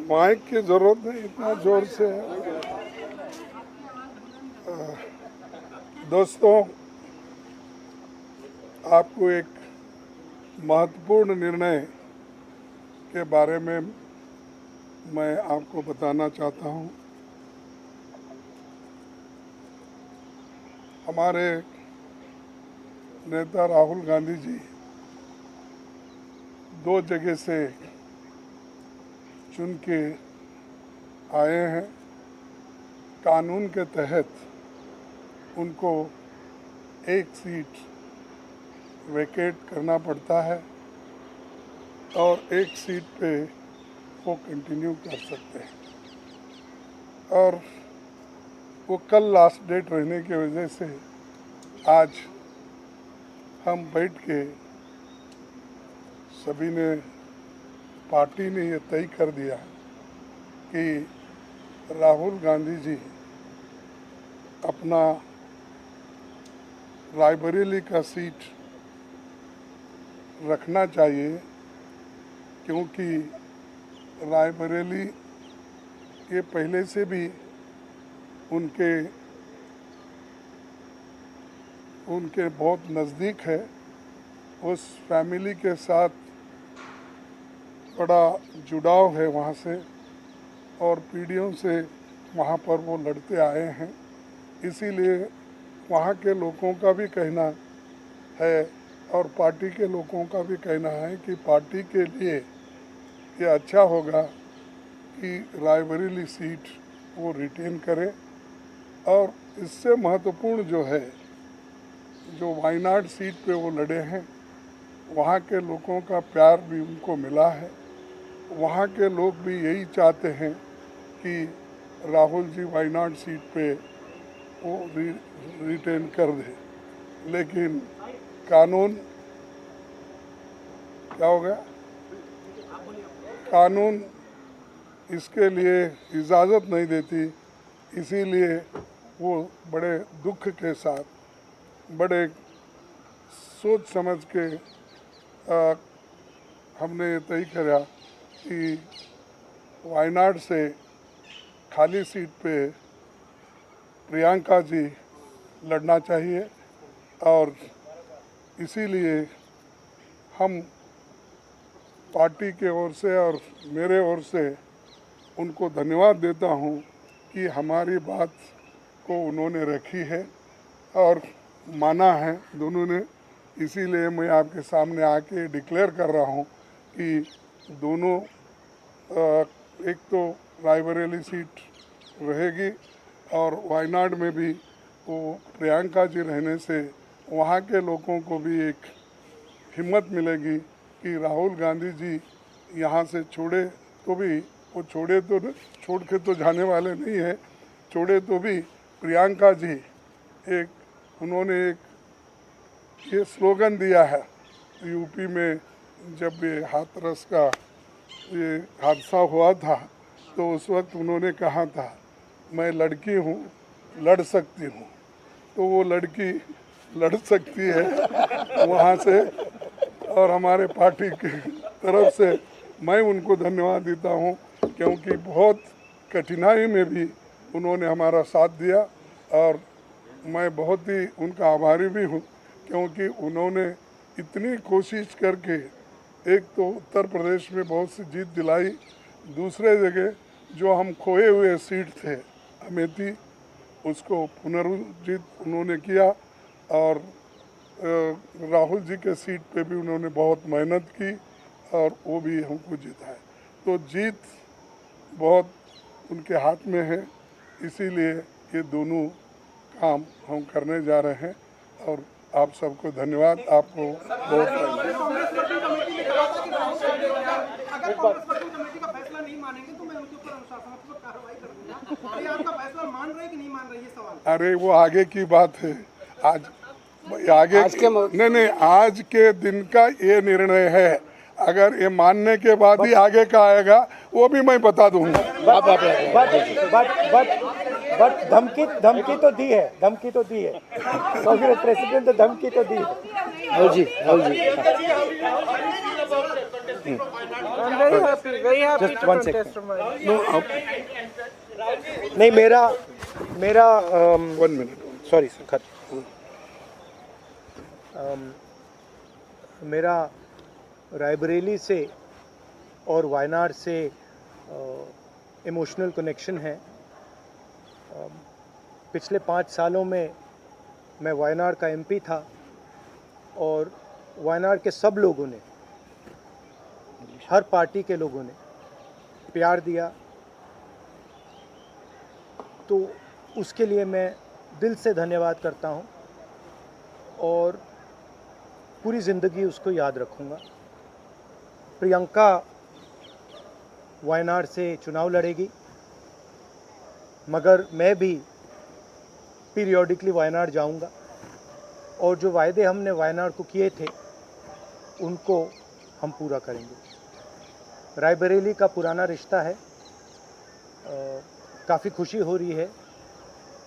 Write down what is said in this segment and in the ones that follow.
Mic की जरूरत नहीं, इतना जोर से। दोस्तों, आपको एक महत्वपूर्ण निर्णय के बारे में मैं आपको बताना चाहता हूं। हमारे नेता राहुल गांधी जी 2 जगह से चुन के आए हैं। कानून के तहत उनको एक सीट वेकेट करना पड़ता है और एक सीट पे वो कंटिन्यू कर सकते हैं। और वो कल लास्ट डेट रहने की वजह से आज हम बैठ के सभी ने, पार्टी ने ये तय कर दिया कि राहुल गांधी जी अपना रायबरेली का सीट रखना चाहिए, क्योंकि रायबरेली ये पहले से भी उनके बहुत नज़दीक है। उस फैमिली के साथ बड़ा जुड़ाव है वहाँ से, और पीढ़ियों से वहाँ पर वो लड़ते आए हैं। इसीलिए वहाँ के लोगों का भी कहना है और पार्टी के लोगों का भी कहना है कि पार्टी के लिए ये अच्छा होगा कि रायबरेली सीट वो रिटेन करे। और इससे महत्वपूर्ण जो है, जो वायनाड सीट पे वो लड़े हैं, वहाँ के लोगों का प्यार भी उनको मिला है। वहाँ के लोग भी यही चाहते हैं कि राहुल जी वायनाड सीट पे वो रिटेन कर दे। लेकिन कानून क्या हो गया, कानून इसके लिए इजाज़त नहीं देती। इसीलिए वो बड़े दुख के साथ, बड़े सोच समझ के हमने ये तय किया कि वायनाड से खाली सीट पे प्रियंका जी लड़ना चाहिए। और इसीलिए हम पार्टी के ओर से और मेरे ओर से उनको धन्यवाद देता हूं कि हमारी बात को उन्होंने रखी है और माना है दोनों ने। इसीलिए मैं आपके सामने आके डिक्लेयर कर रहा हूं कि दोनों, एक तो रायबरेली सीट रहेगी और वायनाड में भी वो प्रियंका जी रहने से वहाँ के लोगों को भी एक हिम्मत मिलेगी कि राहुल गांधी जी यहाँ से छोड़े तो भी, वो छोड़ के तो जाने वाले नहीं है, छोड़े तो भी प्रियंका जी उन्होंने एक ये स्लोगन दिया है यूपी में। जब ये हाथरस का ये हादसा हुआ था तो उस वक्त उन्होंने कहा था, मैं लड़की हूँ, लड़ सकती हूँ। तो वो लड़की लड़ सकती है वहाँ से। और हमारे पार्टी की तरफ से मैं उनको धन्यवाद देता हूँ, क्योंकि बहुत कठिनाई में भी उन्होंने हमारा साथ दिया। और मैं बहुत ही उनका आभारी भी हूँ, क्योंकि उन्होंने इतनी कोशिश करके एक तो उत्तर प्रदेश में बहुत सी जीत दिलाई, दूसरे जगह जो हम खोए हुए सीट थे अमेठी, उसको पुनर्जीत उन्होंने किया। और राहुल जी के सीट पे भी उन्होंने बहुत मेहनत की और वो भी हमको जिताए। तो जीत बहुत उनके हाथ में है। इसीलिए ये दोनों काम हम करने जा रहे हैं। और आप सबको धन्यवाद। आपको बहुत अरे वो आगे की बात है। आज आज के दिन का ये निर्णय है। अगर ये मानने के बाद ही आगे का आएगा वो भी मैं बता दूंगा। बट धमकी तो दी है, कांग्रेस प्रेसिडेंट तो धमकी तो दी है। Rahul ji I'm very happy Just to one contest second. from Wayanad. No, नहीं, मेरा 1 minute. सॉरी सर, मेरा रायबरेली से और वायनाड से इमोशनल कनेक्शन है। पिछले 5 सालों में मैं वायनाड का एमपी था और वायनाड के सब लोगों ने, हर पार्टी के लोगों ने प्यार दिया, तो उसके लिए मैं दिल से धन्यवाद करता हूं और पूरी ज़िंदगी उसको याद रखूंगा। प्रियंका वायनाड से चुनाव लड़ेगी, मगर मैं भी पीरियोडिकली वायनाड जाऊंगा और जो वायदे हमने वायनाड को किए थे उनको हम पूरा करेंगे। रायबरेली का पुराना रिश्ता है, काफ़ी खुशी हो रही है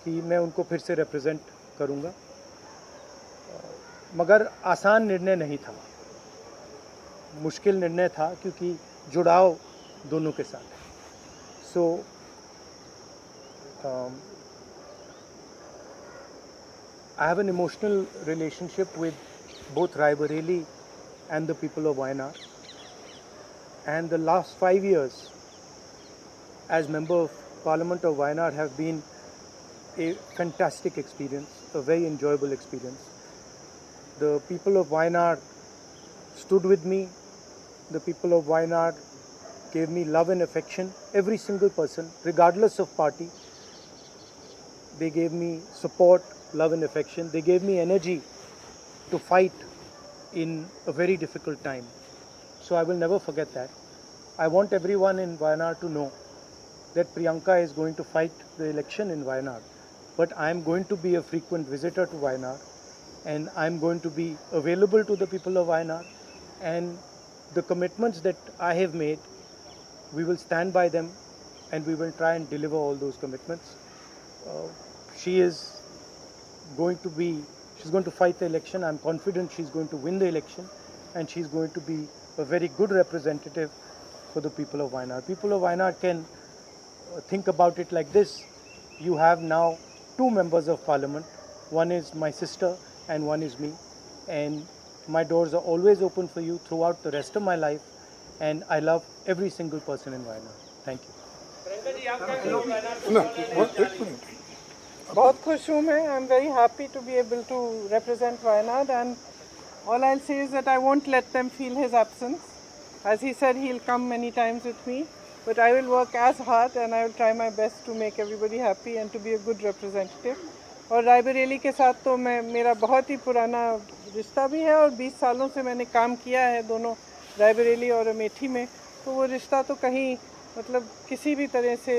कि मैं उनको फिर से रिप्रेजेंट करूंगा, मगर आसान निर्णय नहीं था, मुश्किल निर्णय था क्योंकि जुड़ाव दोनों के साथ है। सो I have an emotional relationship with both Raebareli and the people of Wayanad, and the last 5 years as member of Parliament of Wayanad have been a fantastic experience, a very enjoyable experience. The people of Wayanad stood with me. The people of Wayanad gave me love and affection. Every single person, regardless of party, they gave me support, love and affection. They gave me energy to fight in a very difficult time. So I will never forget that. I want everyone in Wayanad to know that Priyanka is going to fight the election in Wayanad, but I am going to be a frequent visitor to Wayanad, and I am going to be available to the people of Wayanad, and the commitments that I have made, we will stand by them and we will try and deliver all those commitments. She's going to fight the election. I'm confident she's going to win the election, and she's going to be a very good representative for the people of Wayanad. People of Wayanad can think about it like this. You have now 2 members of parliament. One is my sister and one is me. And my doors are always open for you throughout the rest of my life. And I love every single person in Wayanad. Thank you. No, 1 minute. बहुत खुश हूँ मैं. I'm very happy to be able to represent Wayanad, and all I'll say is that I won't let them feel his absence. As he said, he'll come many times with me, but I will work as hard and I will try my best to make everybody happy and to be a good representative. और रायबरेली के साथ तो मेरा बहुत ही पुराना रिश्ता भी है और 20 सालों से मैंने काम किया है दोनों रायबरेली और अमेठी में, तो वो रिश्ता तो कहीं मतलब किसी भी तरह से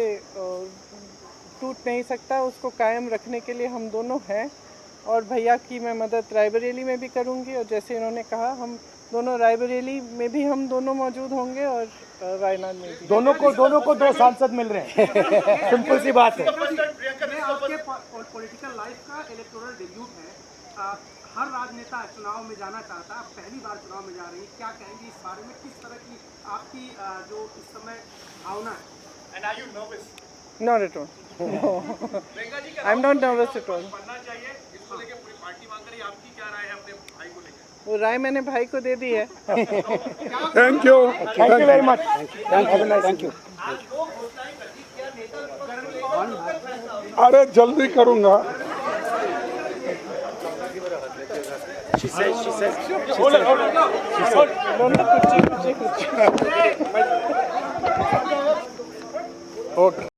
टूट नहीं सकता. उसको कायम रखने के लिए हम दोनों हैं और भैया की मैं मदद रायबरेली में भी करूंगी, और जैसे इन्होंने कहा हम दोनों रायबरेली में भी हम दोनों मौजूद होंगे और वायनाड में भी. दोनों को 2 सांसद मिल रहे हैं. सिंपल सी बात है. आपके पॉलिटिकल लाइफ का इलेक्टोरल डेब्यूट है. हर राजनेता चुनाव में जाना चाहता है, आप पहली बार चुनाव में जा रही हैं, क्या कहेंगे इस बारे में? किस तरह की आपकी जो इस समय भावना है? And are you nervous? Not at all. No. I'm not nervous at all. बनना चाहिए, इसको लेके पूरी पार्टी मांग रही है. आपकी क्या राय है अपने भाई को लेकर? वो राय मैंने भाई को दे दी है. Thank you. Thank you very much. Thank you. अरे जल्दी करूँगा. Okay.